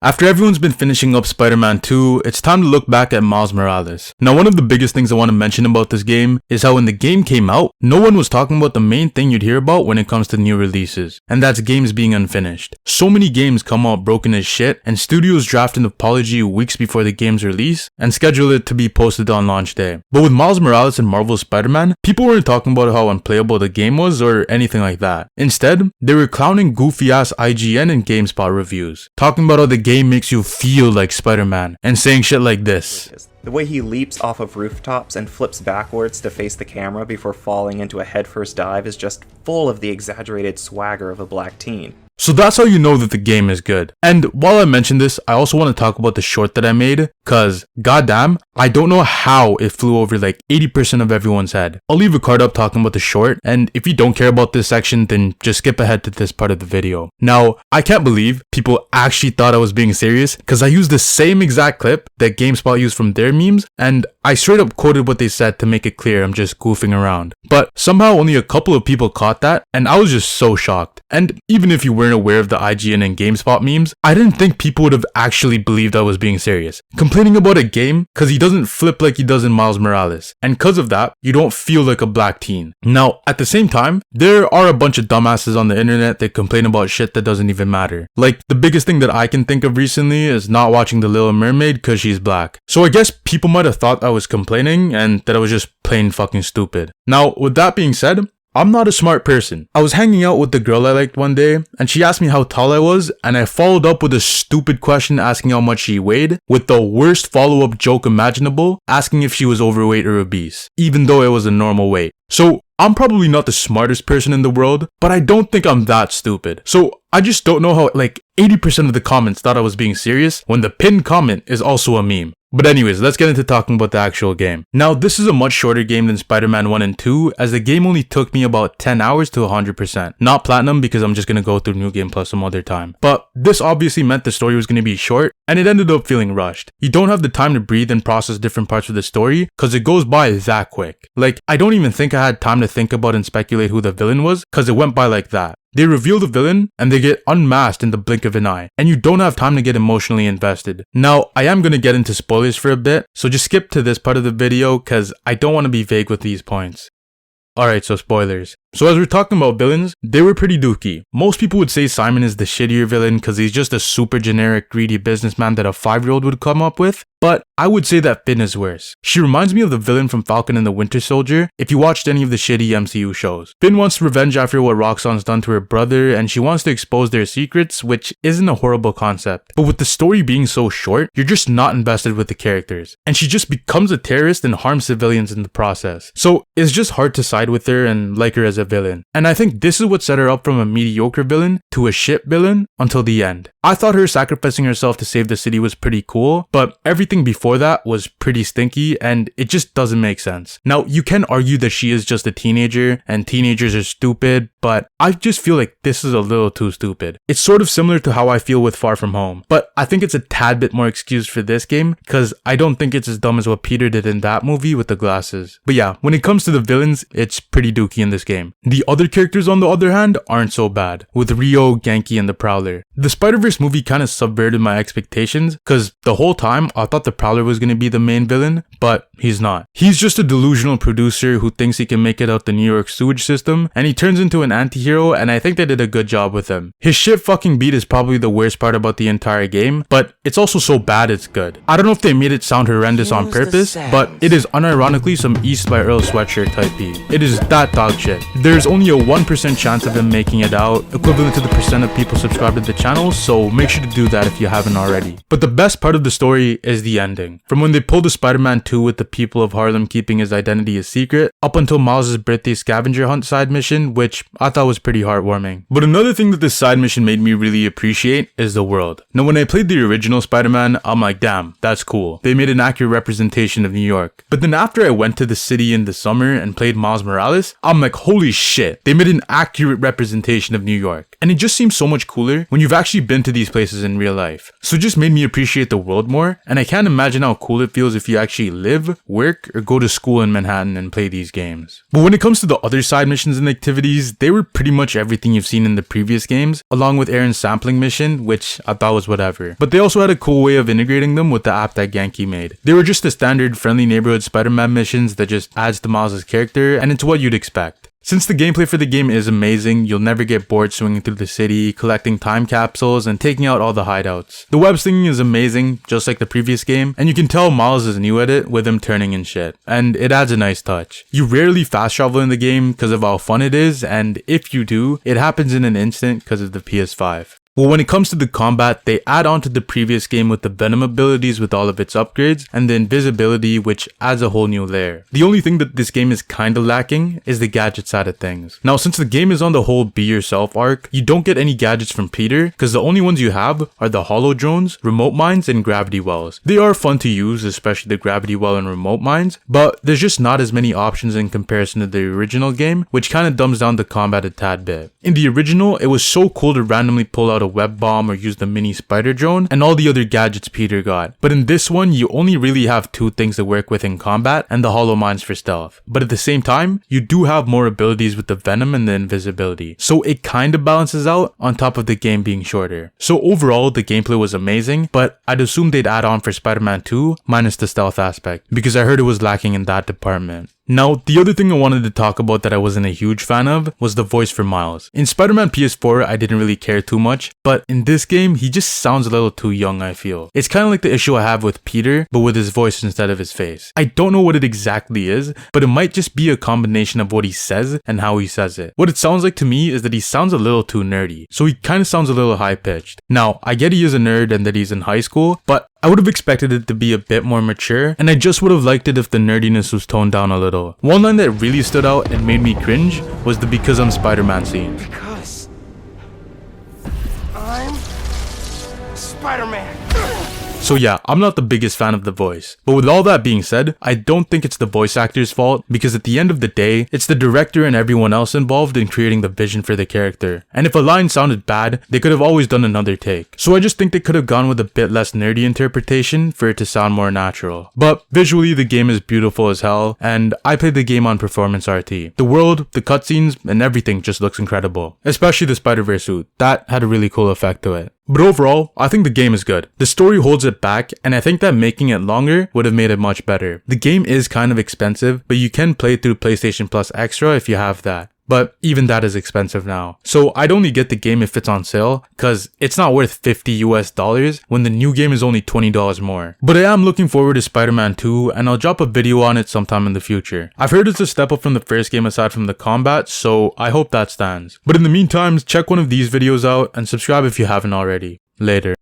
After everyone's been finishing up Spider-Man 2, it's time to look back at Miles Morales. Now, one of the biggest things I want to mention about this game is how when the game came out, no one was talking about the main thing you'd hear about when it comes to new releases, and that's games being unfinished. So many games come out broken as shit, and studios draft an apology weeks before the game's release and schedule it to be posted on launch day. But with Miles Morales and Marvel's Spider-Man, people weren't talking about how unplayable the game was or anything like that. Instead, they were clowning goofy-ass IGN and GameSpot reviews, talking about how the game makes you feel like Spider-Man, and saying shit like this. The way he leaps off of rooftops and flips backwards to face the camera before falling into a headfirst dive is just full of the exaggerated swagger of a black teen. So that's how you know that the game is good. And while I mention this, I also want to talk about the short that I made, cause goddamn, I don't know how it flew over like 80% of everyone's head. I'll leave a card up talking about the short, and if you don't care about this section, then just skip ahead to this part of the video. Now, I can't believe people actually thought I was being serious, cause I used the same exact clip that GameSpot used from their memes, and I straight up quoted what they said to make it clear I'm just goofing around. But somehow only a couple of people caught that, and I was just so shocked. And even if you weren't aware of the IGN and GameSpot memes, I didn't think people would have actually believed I was being serious. Complaining about a game cause he doesn't flip like he does in Miles Morales, and cause of that, you don't feel like a black teen. Now, at the same time, there are a bunch of dumbasses on the internet that complain about shit that doesn't even matter. Like, the biggest thing that I can think of recently is not watching The Little Mermaid cause she's black. So I guess people might have thought I was complaining and that I was just plain fucking stupid. Now, with that being said, I'm not a smart person. I was hanging out with the girl I liked one day, and she asked me how tall I was, and I followed up with a stupid question asking how much she weighed, with the worst follow-up joke imaginable, asking if she was overweight or obese, even though it was a normal weight. So, I'm probably not the smartest person in the world, but I don't think I'm that stupid. So, I just don't know how like 80% of the comments thought I was being serious when the pinned comment is also a meme. But anyways, let's get into talking about the actual game. Now, this is a much shorter game than Spider-Man 1 and 2, as the game only took me about 10 hours to 100%. Not platinum, because I'm just gonna go through New Game Plus some other time. But this obviously meant the story was gonna be short, and it ended up feeling rushed. You don't have the time to breathe and process different parts of the story, cause it goes by that quick. Like, I don't even think I had time to think about and speculate who the villain was, cause it went by like that. They reveal the villain, and they get unmasked in the blink of an eye, and you don't have time to get emotionally invested. Now, I am going to get into spoilers for a bit, so just skip to this part of the video, cause I don't want to be vague with these points. Alright, so spoilers. So as we're talking about villains, they were pretty dookie. Most people would say Simon is the shittier villain cause he's just a super generic greedy businessman that a 5-year-old would come up with, but I would say that Finn is worse. She reminds me of the villain from Falcon and the Winter Soldier if you watched any of the shitty MCU shows. Finn wants revenge after what Roxxon's done to her brother, and she wants to expose their secrets, which isn't a horrible concept. But with the story being so short, you're just not invested with the characters. And she just becomes a terrorist and harms civilians in the process. So it's just hard to side with her and like her as a villain. And I think this is what set her up from a mediocre villain to a shit villain until the end. I thought her sacrificing herself to save the city was pretty cool, but everything before that was pretty stinky and it just doesn't make sense. Now, you can argue that she is just a teenager and teenagers are stupid, but I just feel like this is a little too stupid. It's sort of similar to how I feel with Far From Home, but I think it's a tad bit more excused for this game because I don't think it's as dumb as what Peter did in that movie with the glasses. But yeah, when it comes to the villains, it's pretty dookie in this game. The other characters on the other hand aren't so bad, with Rio, Genki, and the Prowler. The Spider-Verse movie kind of subverted my expectations because the whole time I thought the Prowler was going to be the main villain, but he's not. He's just a delusional producer who thinks he can make it out the New York sewage system, and he turns into an anti-hero, and I think they did a good job with him. His shit fucking beat is probably the worst part about the entire game, but it's also so bad it's good. I don't know if they made it sound horrendous on purpose, but it is unironically some East by Earl sweatshirt type beat. It is that dog shit. There's only a 1% chance of him making it out, equivalent to the percent of people subscribed to the channel, so make sure to do that if you haven't already. But the best part of the story is the ending. From when they pulled the Spider-Man 2 with the people of Harlem keeping his identity a secret, up until Miles' birthday scavenger hunt side mission, which I thought was pretty heartwarming. But another thing that this side mission made me really appreciate is the world. Now when I played the original Spider-Man, I'm like, damn, that's cool. They made an accurate representation of New York. But then after I went to the city in the summer and played Miles Morales, I'm like, holy holy shit, they made an accurate representation of New York. And it just seems so much cooler when you've actually been to these places in real life. So it just made me appreciate the world more, and I can't imagine how cool it feels if you actually live, work, or go to school in Manhattan and play these games. But when it comes to the other side missions and activities, they were pretty much everything you've seen in the previous games, along with Aaron's sampling mission, which I thought was whatever. But they also had a cool way of integrating them with the app that Genki made. They were just the standard friendly neighborhood Spider-Man missions that just adds to Miles' character, and it's what you'd expect. Since the gameplay for the game is amazing, you'll never get bored swinging through the city, collecting time capsules, and taking out all the hideouts. The web slinging is amazing, just like the previous game, and you can tell Miles is new at it with him turning and shit, and it adds a nice touch. You rarely fast travel in the game because of how fun it is, and if you do, it happens in an instant because of the PS5. Well, when it comes to the combat, they add on to the previous game with the Venom abilities with all of its upgrades, and the invisibility, which adds a whole new layer. The only thing that this game is kinda lacking is the gadget side of things. Now, since the game is on the whole be yourself arc, you don't get any gadgets from Peter, because the only ones you have are the holo drones, remote mines, and gravity wells. They are fun to use, especially the gravity well and remote mines, but there's just not as many options in comparison to the original game, which kinda dumbs down the combat a tad bit. In the original, it was so cool to randomly pull out a web bomb or use the mini spider drone and all the other gadgets Peter got. But in this one, you only really have two things to work with in combat and the hollow mines for stealth. But at the same time, you do have more abilities with the venom and the invisibility. So it kind of balances out on top of the game being shorter. So overall, the gameplay was amazing, but I'd assume they'd add on for Spider-Man 2 minus the stealth aspect because I heard it was lacking in that department. Now, the other thing I wanted to talk about that I wasn't a huge fan of was the voice for Miles. In Spider-Man PS4, I didn't really care too much, but in this game, he just sounds a little too young, I feel. It's kind of like the issue I have with Peter, but with his voice instead of his face. I don't know what it exactly is, but it might just be a combination of what he says and how he says it. What it sounds like to me is that he sounds a little too nerdy, so he kind of sounds a little high-pitched. Now, I get he is a nerd and that he's in high school, but I would have expected it to be a bit more mature, and I just would have liked it if the nerdiness was toned down a little. One line that really stood out and made me cringe was the "because I'm Spider-Man" scene. Because I'm Spider-Man. So yeah, I'm not the biggest fan of the voice. But with all that being said, I don't think it's the voice actor's fault, because at the end of the day, it's the director and everyone else involved in creating the vision for the character. And if a line sounded bad, they could have always done another take. So I just think they could have gone with a bit less nerdy interpretation for it to sound more natural. But visually, the game is beautiful as hell, and I played the game on Performance RT. The world, the cutscenes, and everything just looks incredible. Especially the Spider-Verse suit. That had a really cool effect to it. But overall, I think the game is good. The story holds it back, and I think that making it longer would have made it much better. The game is kind of expensive, but you can play through PlayStation Plus Extra if you have that. But even that is expensive now. So I'd only get the game if it's on sale, cause it's not worth $50 US when the new game is only $20 more. But I am looking forward to Spider-Man 2, and I'll drop a video on it sometime in the future. I've heard it's a step up from the first game aside from the combat, so I hope that stands. But in the meantime, check one of these videos out and subscribe if you haven't already. Later.